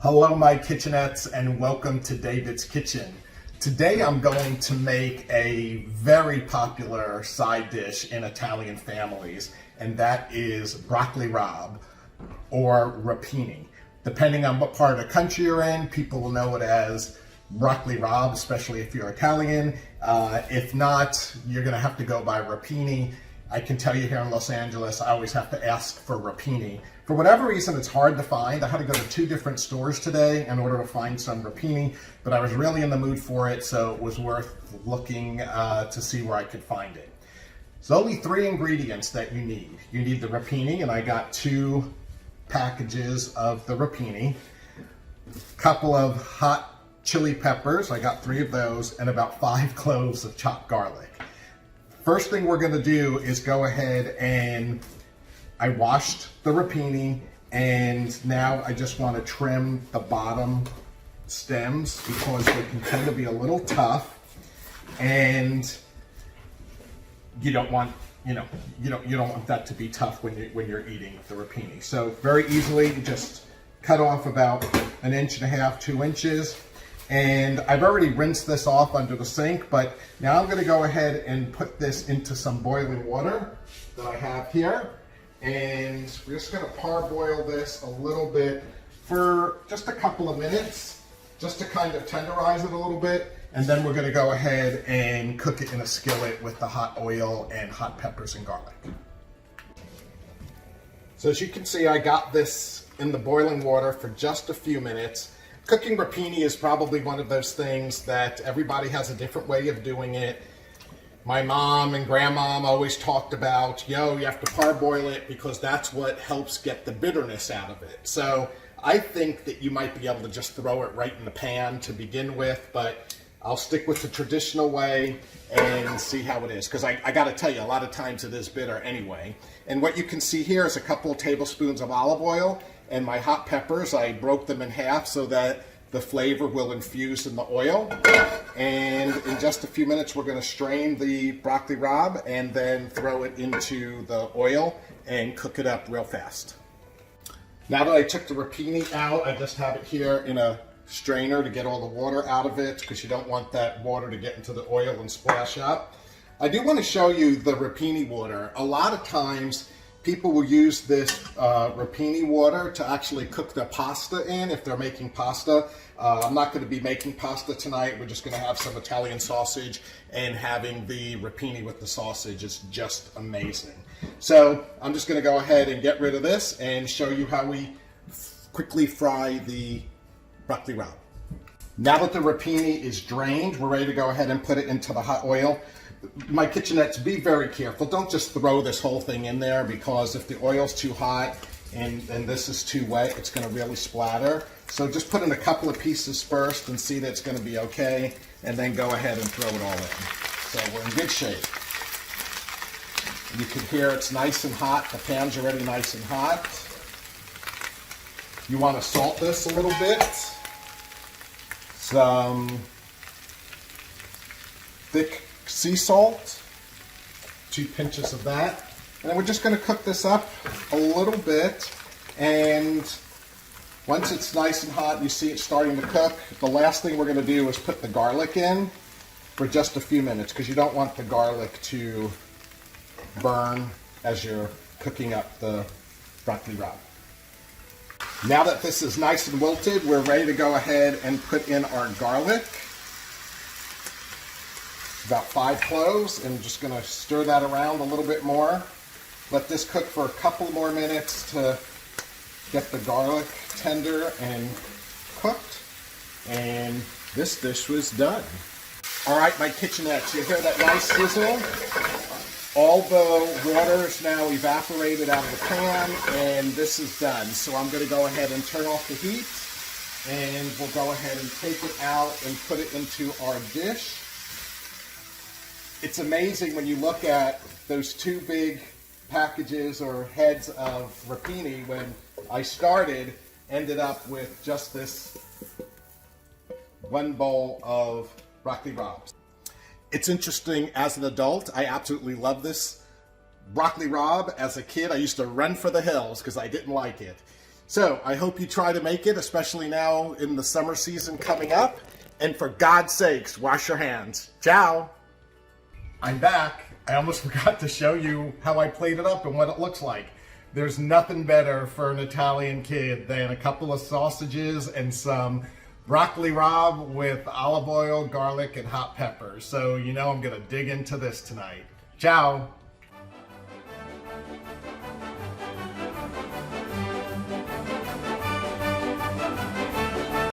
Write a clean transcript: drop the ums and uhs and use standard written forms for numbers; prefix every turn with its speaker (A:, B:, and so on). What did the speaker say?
A: Hello my kitchenettes and welcome to David's Kitchen. Today I'm going to make a very popular side dish in Italian families, and that is broccoli rabe or rapini. Depending on what part of the country you're in, people will know it as broccoli rabe, especially if you're Italian. If not, you're gonna have to go by rapini. I can tell you here in Los Angeles, I always have to ask for rapini. For whatever reason, it's hard to find. I had to go to 2 different stores today in order to find some rapini, but I was really in the mood for it, so it was worth looking to see where I could find it. There's only 3 ingredients that you need. You need the rapini, and I got 2 packages of the rapini, a couple of hot chili peppers, I got 3 of those, and about 5 cloves of chopped garlic. First thing we're going to do is go ahead and I washed the rapini, and now I just want to trim the bottom stems because they can tend to be a little tough, and you don't want you don't want that to be tough when you're eating the rapini. So very easily just cut off about 1.5 inches, 2 inches. And I've already rinsed this off under the sink, but now I'm going to go ahead and put this into some boiling water that I have here. And we're just going to parboil this a little bit for just a couple of minutes, just to kind of tenderize it a little bit. And then we're going to go ahead and cook it in a skillet with the hot oil and hot peppers and garlic. So as you can see, I got this in the boiling water for just a few minutes. Cooking rapini is probably one of those things that everybody has a different way of doing it. My mom and grandmom always talked about, you have to parboil it because that's what helps get the bitterness out of it. So I think that you might be able to just throw it right in the pan to begin with, but I'll stick with the traditional way and see how it is. Because I got to tell you, a lot of times it is bitter anyway. And what you can see here is a couple of tablespoons of olive oil. And my hot peppers, I broke them in half so that the flavor will infuse in the oil. And in just a few minutes, we're going to strain the broccoli rabe and then throw it into the oil and cook it up real fast. Now that I took the rapini out, I just have it here in a strainer to get all the water out of it, because you don't want that water to get into the oil and splash up. I do want to show you the rapini water. A lot of times, people will use this rapini water to actually cook their pasta in if they're making pasta. I'm not going to be making pasta tonight. We're just going to have some Italian sausage, and having the rapini with the sausage is just amazing. So I'm just going to go ahead and get rid of this and show you how we quickly fry the broccoli rabe. Now that the rapini is drained, we're ready to go ahead and put it into the hot oil. My kitchenettes, be very careful. Don't just throw this whole thing in there, because if the oil's too hot and this is too wet, it's going to really splatter. So just put in a couple of pieces first and see that it's going to be okay, and then go ahead and throw it all in. So we're in good shape. You can hear it's nice and hot. The pan's already nice and hot. You want to salt this a little bit. Some thick sea salt, 2 pinches of that, and then we're just going to cook this up a little bit. And once it's nice and hot, you see it starting to cook, the last thing we're going to do is put the garlic in for just a few minutes, because you don't want the garlic to burn as you're cooking up the broccoli rabe. Now that this is nice and wilted, we're ready to go ahead and put in our garlic. About 5 cloves, and I'm just going to stir that around a little bit more. Let this cook for a couple more minutes to get the garlic tender and cooked, and this dish was done. All right, my kitchenettes, you hear that nice sizzle? All the water is now evaporated out of the pan, and this is done. So I'm going to go ahead and turn off the heat, and we'll go ahead and take it out and put it into our dish. It's amazing when you look at those 2 big packages or heads of rapini. When I started, ended up with just this 1 bowl of broccoli rabe. It's interesting, as an adult, I absolutely love this broccoli rabe. As a kid, I used to run for the hills because I didn't like it. So I hope you try to make it, especially now in the summer season coming up. And for God's sakes, wash your hands. Ciao. I'm back. I almost forgot to show you how I played it up and what it looks like. There's nothing better for an Italian kid than a couple of sausages and some broccoli rabe with olive oil, garlic, and hot pepper. So you know I'm gonna dig into this tonight. Ciao.